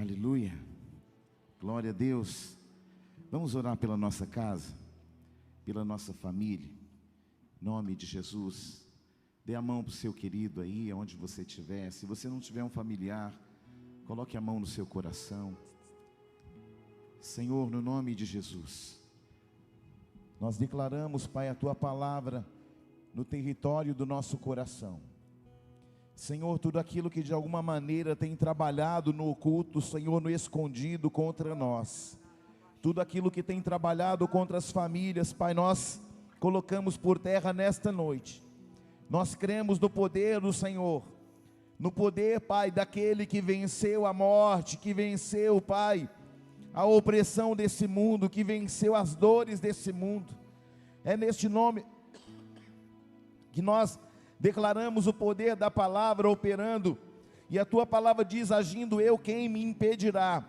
Aleluia, glória a Deus. Vamos orar pela nossa casa, pela nossa família, em nome de Jesus. Dê a mão para o seu querido aí, onde você estiver. Se você não tiver um familiar, coloque a mão no seu coração. Senhor, no nome de Jesus, nós declaramos, Pai, a Tua palavra no território do nosso coração. Senhor, tudo aquilo que de alguma maneira tem trabalhado no oculto, Senhor, no escondido contra nós, tudo aquilo que tem trabalhado contra as famílias, Pai, nós colocamos por terra nesta noite. Nós cremos no poder do Senhor, no poder, Pai, daquele que venceu a morte, que venceu, Pai, a opressão desse mundo, que venceu as dores desse mundo. É neste nome que nós declaramos o poder da palavra operando, e a Tua palavra diz: agindo eu, quem me impedirá?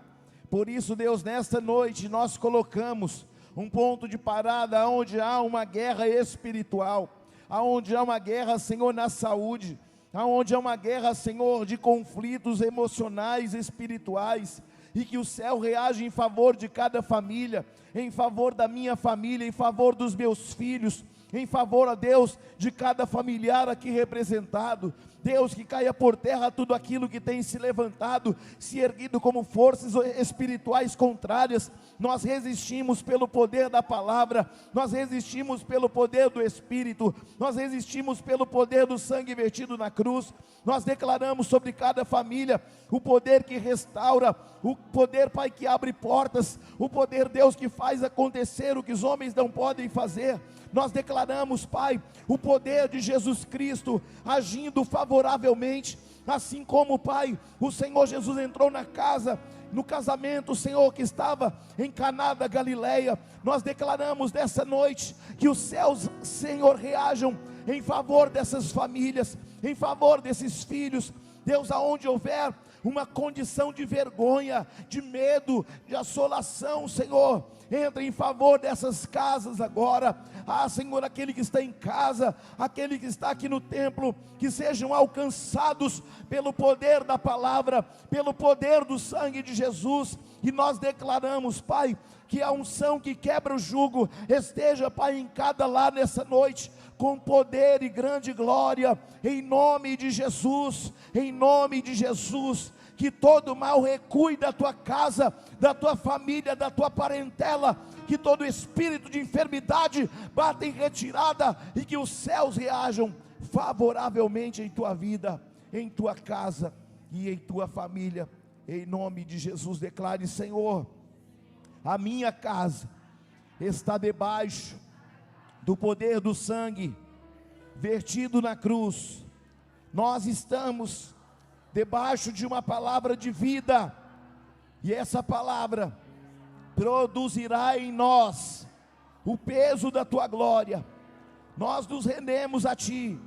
Por isso, Deus, nesta noite nós colocamos um ponto de parada, onde há uma guerra espiritual, aonde há uma guerra, Senhor, na saúde, aonde há uma guerra, Senhor, de conflitos emocionais, espirituais, e que o céu reage em favor de cada família, em favor da minha família, em favor dos meus filhos, em favor, a Deus, de cada familiar aqui representado. Deus, que caia por terra tudo aquilo que tem se levantado, se erguido como forças espirituais contrárias. Nós resistimos pelo poder da palavra, nós resistimos pelo poder do Espírito, nós resistimos pelo poder do sangue vertido na cruz. Nós declaramos sobre cada família o poder que restaura, o poder, Pai, que abre portas, o poder, Deus, que faz acontecer o que os homens não podem fazer. Nós declaramos, Pai, o poder de Jesus Cristo agindo favoravelmente, assim como, Pai, o Senhor Jesus entrou na casa, no casamento, Senhor, que estava em Caná da Galileia. Nós declaramos nessa noite que os céus, Senhor, reajam em favor dessas famílias, em favor desses filhos. Deus, aonde houver uma condição de vergonha, de medo, de assolação, Senhor, entra em favor dessas casas agora. Senhor, aquele que está em casa, aquele que está aqui no templo, que sejam alcançados pelo poder da palavra, pelo poder do sangue de Jesus. E nós declaramos, Pai, que a unção que quebra o jugo esteja, Pai, em cada lar nessa noite, com poder e grande glória, em nome de Jesus, em nome de Jesus. Que todo mal recue da tua casa, da tua família, da tua parentela, que todo espírito de enfermidade bata em retirada, e que os céus reajam favoravelmente em tua vida, em tua casa e em tua família, em nome de Jesus. Declare: Senhor, a minha casa está debaixo do poder do sangue vertido na cruz. Nós estamos debaixo de uma palavra de vida, e essa palavra produzirá em nós o peso da tua glória. Nós nos rendemos a ti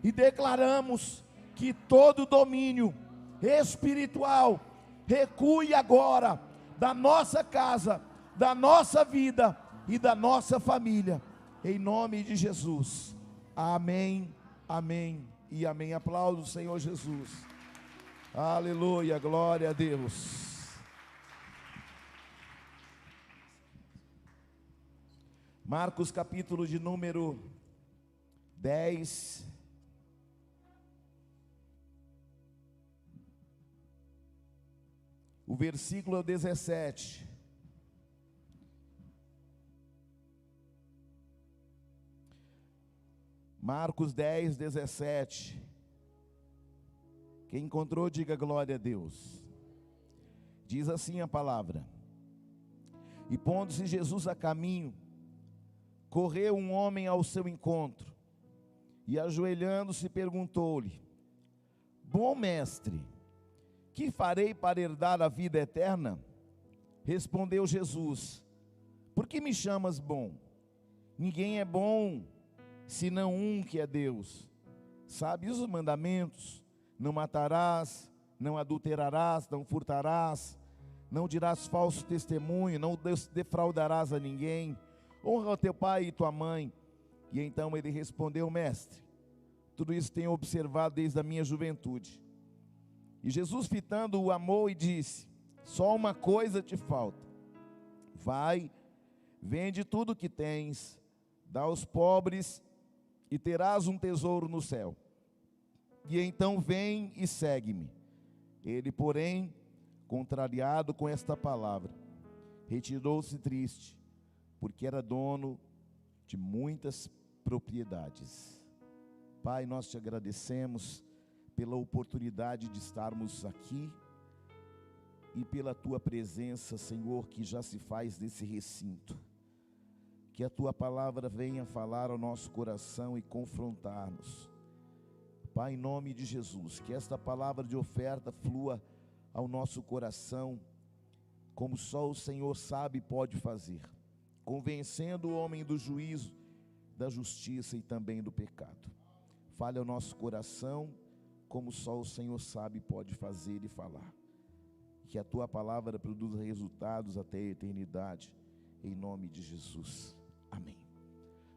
e declaramos que todo domínio espiritual recue agora da nossa casa, da nossa vida e da nossa família, em nome de Jesus. Amém, amém e amém. Aplauda o Senhor Jesus. Aleluia, glória a Deus. Marcos capítulo de número 10. O versículo 17. Marcos 10, 17. Quem encontrou, diga glória a Deus. Diz assim a palavra: e pondo-se Jesus a caminho, correu um homem ao seu encontro, e ajoelhando-se perguntou-lhe: bom mestre, que farei para herdar a vida eterna? Respondeu Jesus: por que me chamas bom? Ninguém é bom, senão um, que é Deus. Sabes os mandamentos: não matarás, não adulterarás, não furtarás, não dirás falso testemunho, não defraudarás a ninguém, honra o teu pai e tua mãe. E então ele respondeu: mestre, tudo isso tenho observado desde a minha juventude. E Jesus, fitando-o, amou e disse: Só uma coisa te falta. Vai, vende tudo que tens, dá aos pobres e terás um tesouro no céu. E então vem e segue-me. Ele, porém, contrariado com esta palavra, retirou-se triste, porque era dono de muitas propriedades. Pai, nós te agradecemos pela oportunidade de estarmos aqui e pela tua presença, Senhor, que já se faz nesse recinto. Que a tua palavra venha falar ao nosso coração e confrontar-nos. Pai, em nome de Jesus, que esta palavra de oferta flua ao nosso coração, como só o Senhor sabe e pode fazer, convencendo o homem do juízo, da justiça e também do pecado. Fale ao nosso coração, como só o Senhor sabe e pode fazer e falar. Que a tua palavra produza resultados até a eternidade, em nome de Jesus. Amém.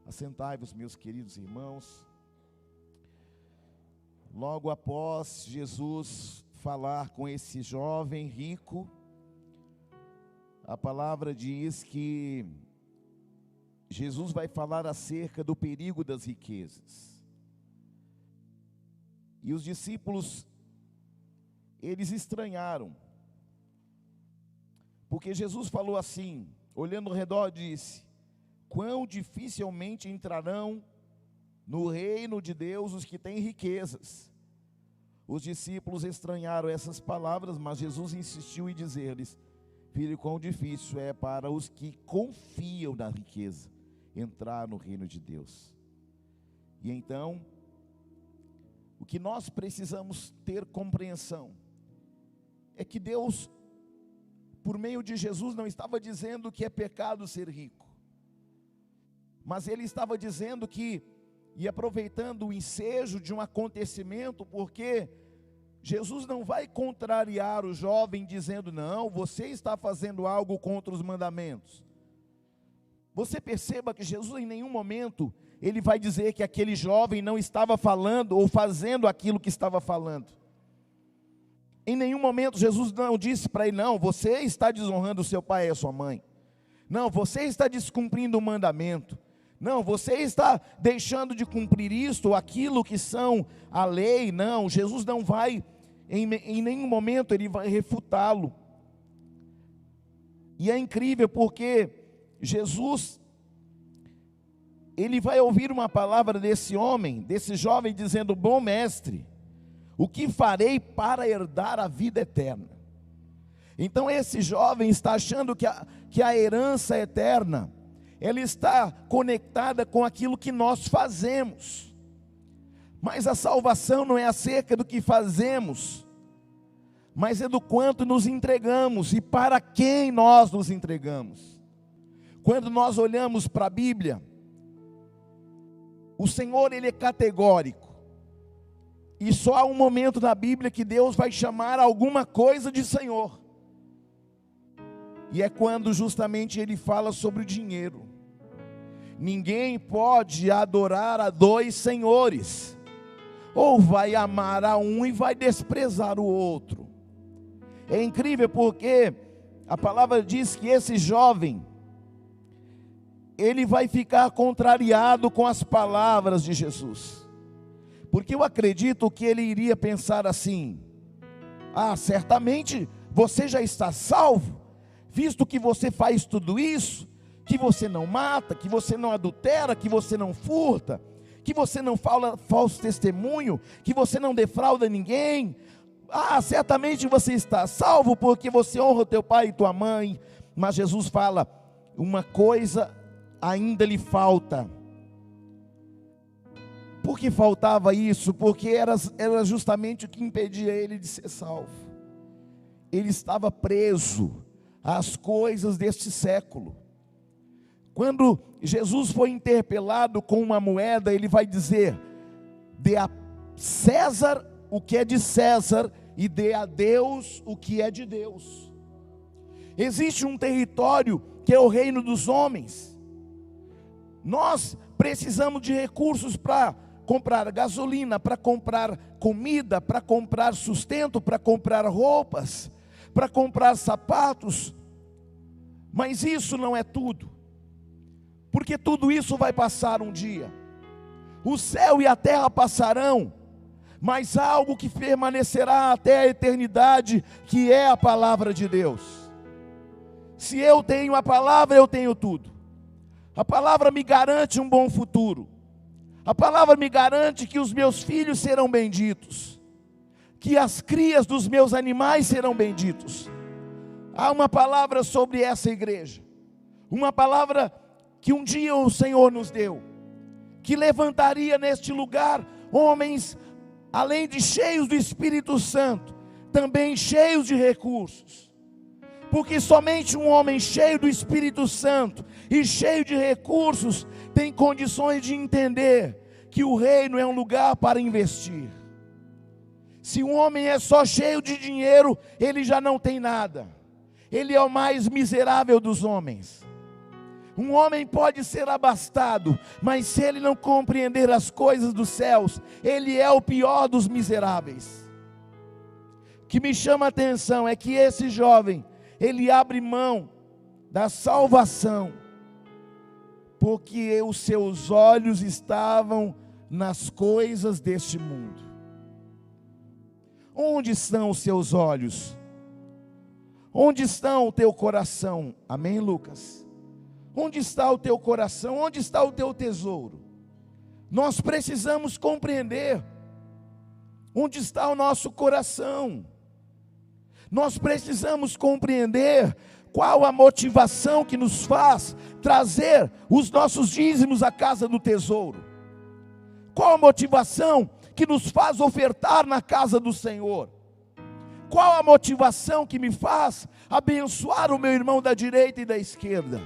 Assentai-vos, meus queridos irmãos. Logo após Jesus falar com esse jovem rico, a palavra diz que Jesus vai falar acerca do perigo das riquezas. E os discípulos, eles estranharam, porque Jesus falou assim, olhando ao redor, disse: quão dificilmente entrarão no reino de Deus os que têm riquezas. Os discípulos estranharam essas palavras, mas Jesus insistiu em dizer-lhes: filho, quão difícil é para os que confiam na riqueza entrar no reino de Deus. E então, o que nós precisamos ter compreensão é que Deus, por meio de Jesus, não estava dizendo que é pecado ser rico, mas Ele estava dizendo que, e aproveitando o ensejo de um acontecimento, porque Jesus não vai contrariar o jovem dizendo: não, você está fazendo algo contra os mandamentos. Você perceba que Jesus em nenhum momento Ele vai dizer que aquele jovem não estava falando ou fazendo aquilo que estava falando. Em nenhum momento Jesus não disse para ele: não, você está desonrando o seu pai e a sua mãe. Não, você está descumprindo o mandamento. Não, você está deixando de cumprir isto ou aquilo que são a lei. Não, Jesus não vai, em nenhum momento Ele vai refutá-lo. E é incrível porque Jesus, Ele vai ouvir uma palavra desse homem, desse jovem, dizendo: bom mestre, o que farei para herdar a vida eterna? Então esse jovem está achando que a herança eterna, ela está conectada com aquilo que nós fazemos. Mas a salvação não é acerca do que fazemos, mas é do quanto nos entregamos e para quem nós nos entregamos. Quando nós olhamos para a Bíblia, o Senhor, Ele é categórico. E só há um momento na Bíblia que Deus vai chamar alguma coisa de Senhor. E é quando justamente Ele fala sobre o dinheiro. Ninguém pode adorar a dois senhores. Ou vai amar a um e vai desprezar o outro. É incrível porque a palavra diz que esse jovem, ele vai ficar contrariado com as palavras de Jesus. Porque eu acredito que ele iria pensar assim: ah, certamente você já está salvo, visto que você faz tudo isso, que você não mata, que você não adultera, que você não furta, que você não fala falso testemunho, que você não defrauda ninguém. Ah, certamente você está salvo porque você honra o teu pai e tua mãe. Mas Jesus fala: uma coisa ainda lhe falta. Por que faltava isso? Porque era justamente o que impedia ele de ser salvo. Ele estava preso às coisas deste século. Quando Jesus foi interpelado com uma moeda, ele vai dizer: dê a César o que é de César e dê a Deus o que é de Deus. Existe um território que é o reino dos homens. Nós precisamos de recursos para comprar gasolina, para comprar comida, para comprar sustento, para comprar roupas. para comprar sapatos, mas isso não é tudo, porque tudo isso vai passar um dia. O céu e a terra passarão, mas há algo que permanecerá até a eternidade, que é a palavra de Deus. Se eu tenho a palavra, eu tenho tudo. A palavra me garante um bom futuro. A palavra me garante que os meus filhos serão benditos, que as crias dos meus animais serão benditos. Há uma palavra sobre essa igreja, uma palavra que um dia o Senhor nos deu, que levantaria neste lugar homens, além de cheios do Espírito Santo, também cheios de recursos, porque somente um homem cheio do Espírito Santo e cheio de recursos tem condições de entender que o reino é um lugar para investir. Se um homem é só cheio de dinheiro, ele já não tem nada, ele é o mais miserável dos homens. Um homem pode ser abastado, mas se ele não compreender as coisas dos céus, ele é o pior dos miseráveis. O que me chama a atenção é que esse jovem, ele abre mão da salvação, porque os seus olhos estavam nas coisas deste mundo. Onde estão os seus olhos? Onde está o teu coração? Amém, Lucas? Onde está o teu coração? Onde está o teu tesouro? Nós precisamos compreender onde está o nosso coração. Nós precisamos compreender qual a motivação que nos faz trazer os nossos dízimos à casa do tesouro. Qual a motivação que nos faz ofertar na casa do Senhor? Qual a motivação que me faz abençoar o meu irmão da direita e da esquerda?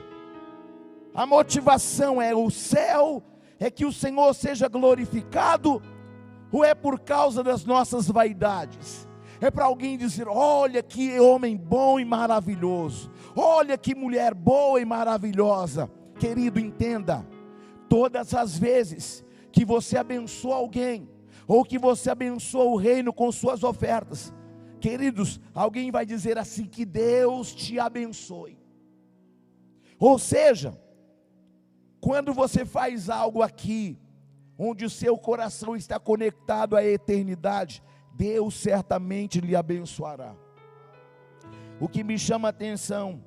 A motivação é o céu, é que o Senhor seja glorificado, ou é por causa das nossas vaidades? É para alguém dizer: olha que homem bom e maravilhoso, olha que mulher boa e maravilhosa. Querido, entenda, todas as vezes que você abençoa alguém, ou que você abençoa o reino com suas ofertas, queridos, alguém vai dizer assim: que Deus te abençoe. Ou seja, quando você faz algo aqui, onde o seu coração está conectado à eternidade, Deus certamente lhe abençoará. O que me chama a atenção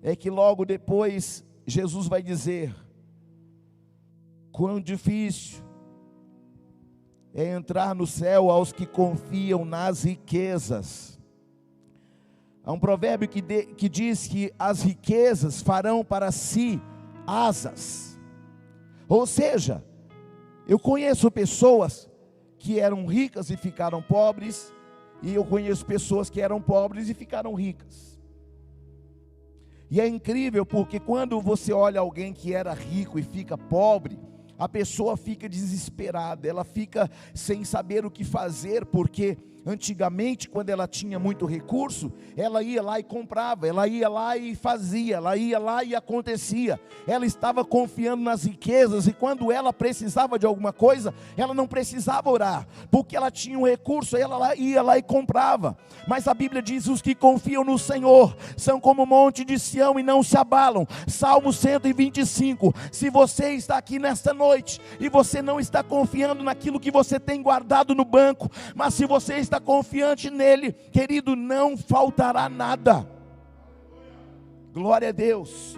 é que logo depois Jesus vai dizer: quão difícil é entrar no céu aos que confiam nas riquezas. Há um provérbio que diz que as riquezas farão para si asas. Ou seja, eu conheço pessoas que eram ricas e ficaram pobres, e eu conheço pessoas que eram pobres e ficaram ricas. E é incrível, porque quando você olha alguém que era rico e fica pobre, a pessoa fica desesperada, ela fica sem saber o que fazer, porque antigamente, quando ela tinha muito recurso, ela ia lá e comprava, ela ia lá e fazia, ela ia lá e acontecia. Ela estava confiando nas riquezas, e quando ela precisava de alguma coisa, ela não precisava orar, porque ela tinha um recurso, ela ia lá e comprava. Mas a Bíblia diz: os que confiam no Senhor são como o monte de Sião e não se abalam. Salmo 125. Se você está aqui nesta noite e você não está confiando naquilo que você tem guardado no banco, mas se você está confiante nele, querido, não faltará nada. Glória a Deus.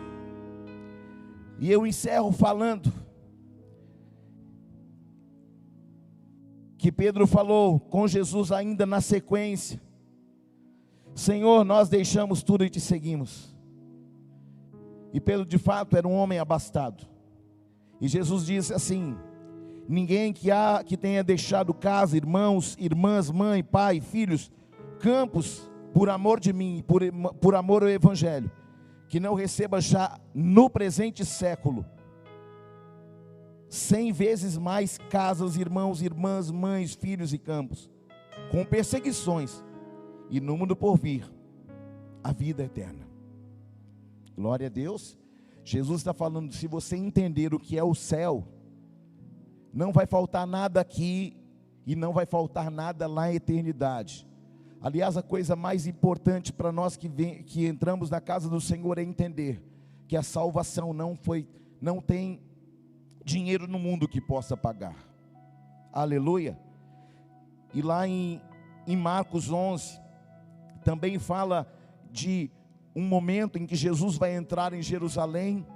E eu encerro falando que Pedro falou com Jesus ainda na sequência: Senhor, nós deixamos tudo e te seguimos. E Pedro de fato era um homem abastado. E Jesus disse assim: ninguém que tenha deixado casa, irmãos, irmãs, mãe, pai, filhos, campos, por amor de mim, por amor ao Evangelho, que não receba já no presente século 100 vezes mais casas, irmãos, irmãs, mães, filhos e campos, com perseguições, e no mundo por vir, a vida eterna. Glória a Deus. Jesus está falando: se você entender o que é o céu, não vai faltar nada aqui, e não vai faltar nada lá na eternidade. Aliás, a coisa mais importante para nós que entramos na casa do Senhor é entender que a salvação não tem dinheiro no mundo que possa pagar. Aleluia. E lá em Marcos 11, também fala de um momento em que Jesus vai entrar em Jerusalém,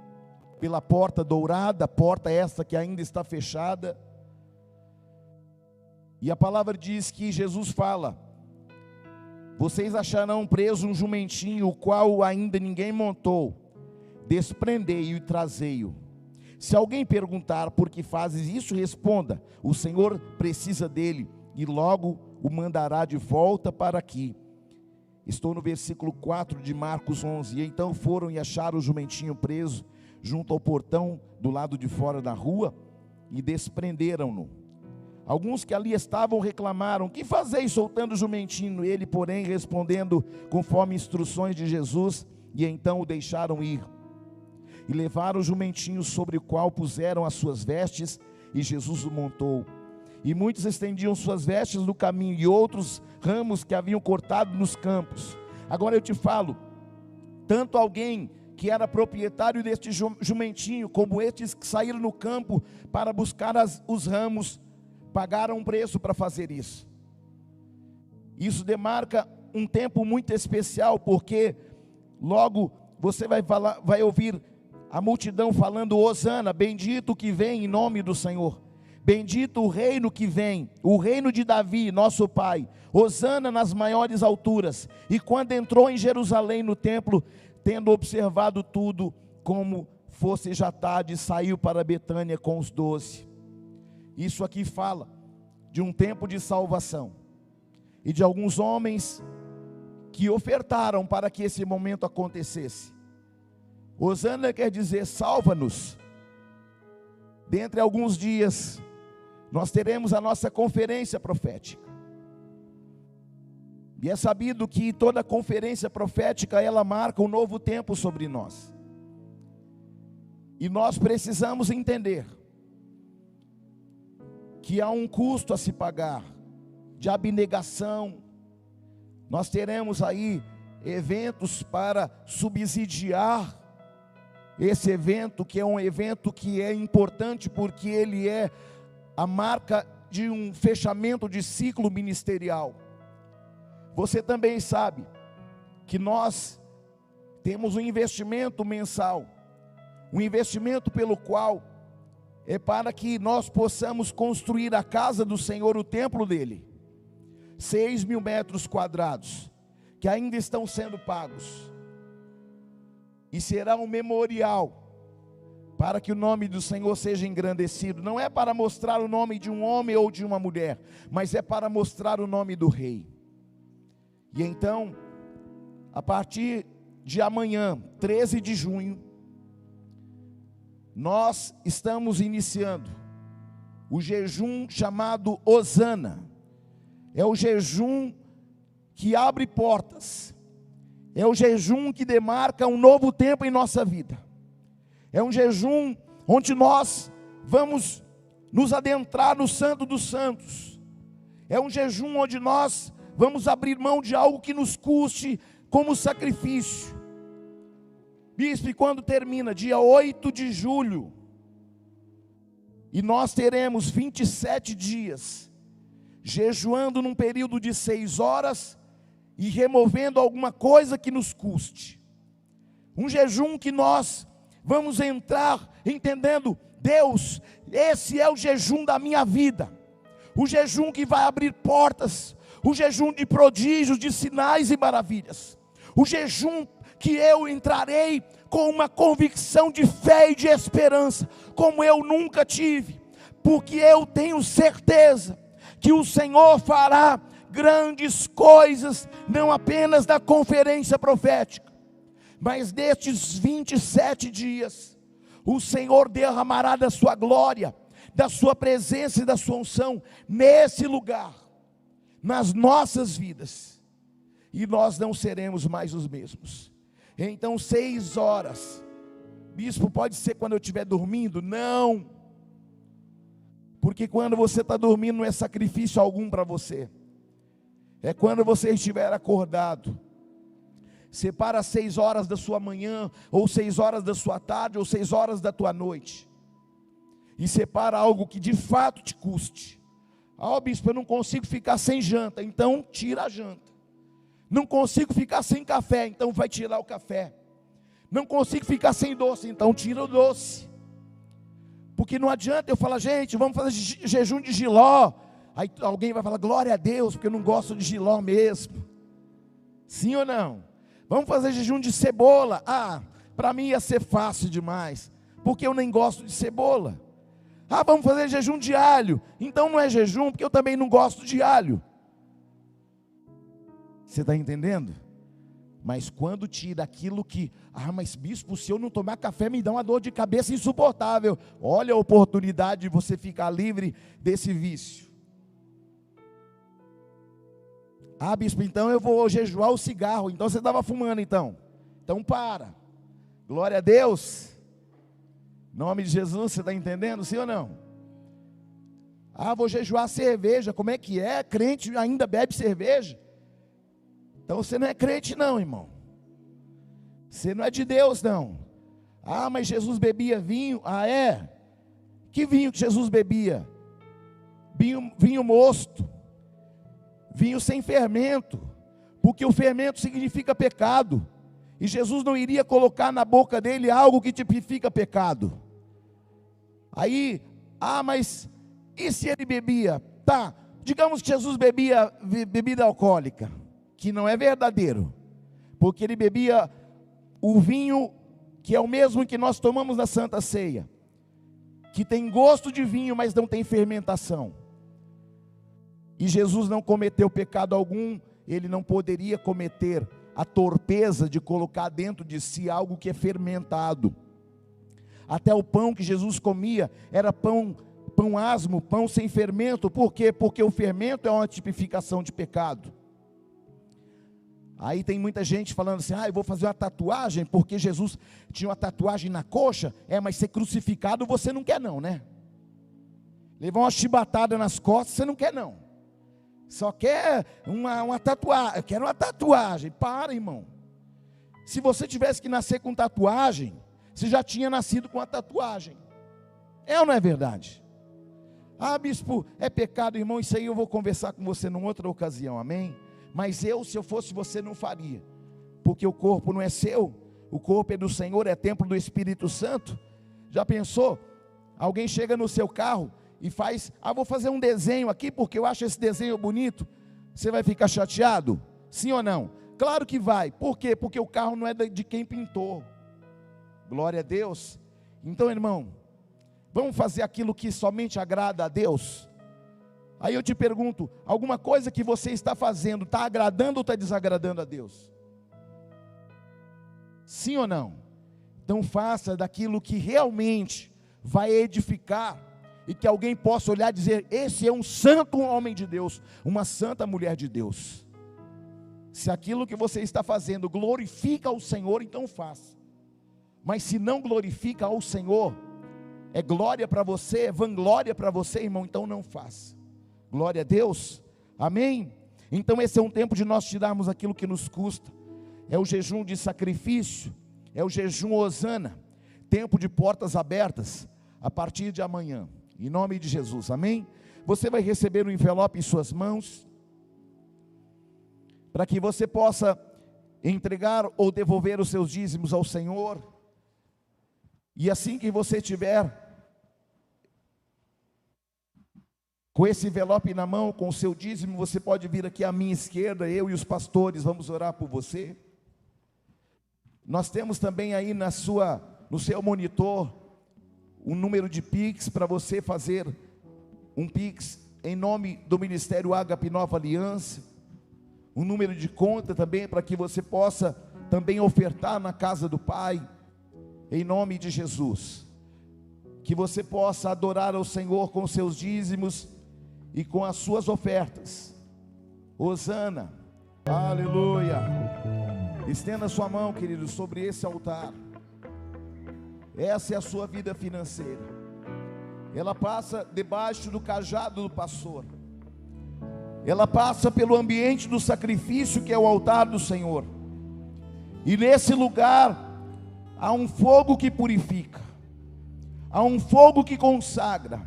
pela porta dourada, porta esta que ainda está fechada. E a palavra diz que Jesus fala: vocês acharão preso um jumentinho, o qual ainda ninguém montou, desprendei-o e trazei-o. Se alguém perguntar por que fazes isso, responda: o Senhor precisa dele, e logo o mandará de volta para aqui. Estou no versículo 4 de Marcos 11. E então foram e acharam o jumentinho preso junto ao portão do lado de fora da rua, e desprenderam-no. Alguns que ali estavam reclamaram: que fazeis soltando o jumentinho? Ele, porém, respondendo conforme instruções de Jesus, e então o deixaram ir. E levaram o jumentinho, sobre o qual puseram as suas vestes, e Jesus o montou. E muitos estendiam suas vestes no caminho, e outros ramos que haviam cortado nos campos. Agora eu te falo, tanto alguém que era proprietário deste jumentinho, como estes que saíram no campo para buscar os ramos, pagaram um preço para fazer isso. Isso demarca um tempo muito especial, porque logo você vai ouvir a multidão falando: hosana, bendito o que vem em nome do Senhor, bendito o reino que vem, o reino de Davi, nosso pai, hosana nas maiores alturas. E quando entrou em Jerusalém no templo, tendo observado tudo, como fosse já tarde, saiu para Betânia com os 12. Isso aqui fala de um tempo de salvação, e de alguns homens que ofertaram para que esse momento acontecesse. Hosana quer dizer salva-nos. Dentre alguns dias, nós teremos a nossa conferência profética. E é sabido que toda conferência profética, ela marca um novo tempo sobre nós. E nós precisamos entender que há um custo a se pagar, de abnegação. Nós teremos aí eventos para subsidiar esse evento, que é um evento que é importante, porque ele é a marca de um fechamento de ciclo ministerial. Você também sabe que nós temos um investimento mensal, um investimento pelo qual é para que nós possamos construir a casa do Senhor, o templo dele, 6.000 metros quadrados, que ainda estão sendo pagos, e será um memorial para que o nome do Senhor seja engrandecido. Não é para mostrar o nome de um homem ou de uma mulher, mas é para mostrar o nome do Rei. E então, a partir de amanhã, 13 de junho, nós estamos iniciando o jejum chamado Hosana. É o jejum que abre portas, é o jejum que demarca um novo tempo em nossa vida. É um jejum onde nós vamos nos adentrar no Santo dos Santos. É um jejum onde nós vamos abrir mão de algo que nos custe como sacrifício. Bispo, e quando termina? Dia 8 de julho. E nós teremos 27 dias, jejuando num período de 6 horas, e removendo alguma coisa que nos custe. Um jejum que nós vamos entrar entendendo: Deus, esse é o jejum da minha vida. O jejum que vai abrir portas, o jejum de prodígios, de sinais e maravilhas. O jejum que eu entrarei com uma convicção de fé e de esperança, como eu nunca tive, porque eu tenho certeza que o Senhor fará grandes coisas, não apenas da conferência profética, mas destes 27 dias, o Senhor derramará da sua glória, da sua presença e da sua unção, nesse lugar, nas nossas vidas, e nós não seremos mais os mesmos. Então 6 horas, bispo, pode ser quando eu estiver dormindo? Não, porque quando você está dormindo não é sacrifício algum para você, é quando você estiver acordado. Separa 6 horas da sua manhã, ou 6 horas da sua tarde, ou 6 horas da tua noite. E separa algo que de fato te custe. Ah, bispo, eu não consigo ficar sem janta, então tira a janta. Não consigo ficar sem café, então vai tirar o café. Não consigo ficar sem doce, então tira o doce. Porque não adianta eu falar, gente, vamos fazer jejum de jiló. Aí alguém vai falar, glória a Deus, porque eu não gosto de jiló mesmo. Sim ou não? Vamos fazer jejum de cebola. Ah, para mim ia ser fácil demais, porque eu nem gosto de cebola. Ah, vamos fazer jejum de alho. Então não é jejum, porque eu também não gosto de alho. Você está entendendo? Mas quando tira aquilo que, mas bispo, se eu não tomar café me dá uma dor de cabeça insuportável. Olha a oportunidade de você ficar livre desse vício. Ah, bispo, então eu vou jejuar o cigarro. Então você estava fumando então. Então para. Glória a Deus. Em nome de Jesus, você está entendendo, sim ou não? Ah, vou jejuar cerveja. Como é que é? Crente ainda bebe cerveja? Então você não é crente não, irmão. Você não é de Deus não. Ah, mas Jesus bebia vinho. Ah, é? Que vinho que Jesus bebia? Vinho mosto. Vinho sem fermento. Porque o fermento significa pecado. E Jesus não iria colocar na boca dele algo que tipifica pecado. Aí, mas e se ele bebia? Tá, digamos que Jesus bebia bebida alcoólica, que não é verdadeiro, porque ele bebia o vinho que é o mesmo que nós tomamos na Santa Ceia, que tem gosto de vinho, mas não tem fermentação. E Jesus não cometeu pecado algum, ele não poderia cometer a torpeza de colocar dentro de si algo que é fermentado. Até o pão que Jesus comia era pão asmo, pão sem fermento. Por quê? Porque o fermento é uma tipificação de pecado. Aí tem muita gente falando assim, eu vou fazer uma tatuagem, porque Jesus tinha uma tatuagem na coxa. Mas ser crucificado você não quer não, né? Levar uma chibatada nas costas você não quer não. Só quer uma tatuagem. Eu quero uma tatuagem. Para, irmão. Se você tivesse que nascer com tatuagem, você já tinha nascido com a tatuagem. É ou não é verdade? Ah, bispo, é pecado, irmão. Isso aí eu vou conversar com você numa outra ocasião, amém? Mas se eu fosse você, não faria. Porque o corpo não é seu, o corpo é do Senhor, é templo do Espírito Santo. Já pensou? Alguém chega no seu carro e faz, vou fazer um desenho aqui, porque eu acho esse desenho bonito. Você vai ficar chateado? Sim ou não? Claro que vai. Por quê? Porque o carro não é de quem pintou. Glória a Deus. Então, irmão, vamos fazer aquilo que somente agrada a Deus? Aí eu te pergunto, alguma coisa que você está fazendo, está agradando ou está desagradando a Deus? Sim ou não? Então faça daquilo que realmente vai edificar, e que alguém possa olhar e dizer, esse é um santo homem de Deus, uma santa mulher de Deus. Se aquilo que você está fazendo glorifica ao Senhor, então faça. Mas se não glorifica ao Senhor, é glória para você, é vanglória para você, irmão, então não faça. Glória a Deus, amém? Então esse é um tempo de nós tirarmos aquilo que nos custa. É o jejum de sacrifício, é o jejum hosana, tempo de portas abertas, a partir de amanhã, em nome de Jesus, amém? Você vai receber um envelope em suas mãos, para que você possa entregar ou devolver os seus dízimos ao Senhor. E assim que você tiver com esse envelope na mão, com o seu dízimo, você pode vir aqui à minha esquerda, eu e os pastores vamos orar por você. Nós temos também aí no seu monitor, um número de Pix, para você fazer um Pix em nome do Ministério Ágape Nova Aliança, um número de conta também, para que você possa também ofertar na casa do Pai, em nome de Jesus. Que você possa adorar ao Senhor com seus dízimos e com as suas ofertas. Hosana, aleluia. Estenda sua mão, querido, sobre esse altar. Essa é a sua vida financeira. Ela passa debaixo do cajado do pastor. ela passa pelo ambiente do sacrifício, que é o altar do Senhor. E nesse lugar há um fogo que purifica, há um fogo que consagra,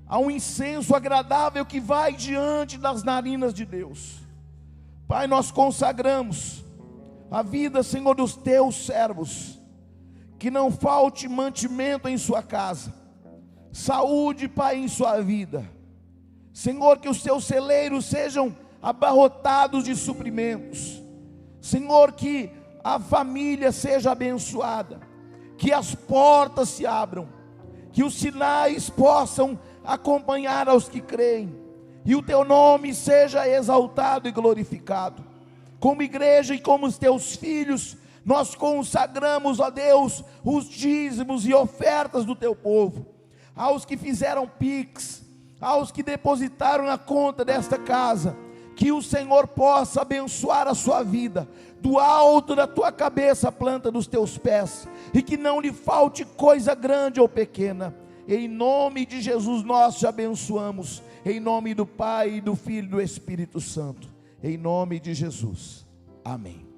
há um incenso agradável que vai diante das narinas de Deus. Pai, nós consagramos a vida, Senhor, dos teus servos, que não falte mantimento em sua casa, saúde, Pai, em sua vida. Senhor, que os teus celeiros sejam abarrotados de suprimentos. Senhor, que a família seja abençoada, que as portas se abram, que os sinais possam acompanhar aos que creem, e o teu nome seja exaltado e glorificado. Como igreja e como os teus filhos, nós consagramos, ó Deus, os dízimos e ofertas do teu povo, aos que fizeram pix, aos que depositaram na conta desta casa, que o Senhor possa abençoar a sua vida, do alto da tua cabeça à planta dos teus pés, e que não lhe falte coisa grande ou pequena. Em nome de Jesus nós te abençoamos, em nome do Pai, do Filho e do Espírito Santo, em nome de Jesus, amém.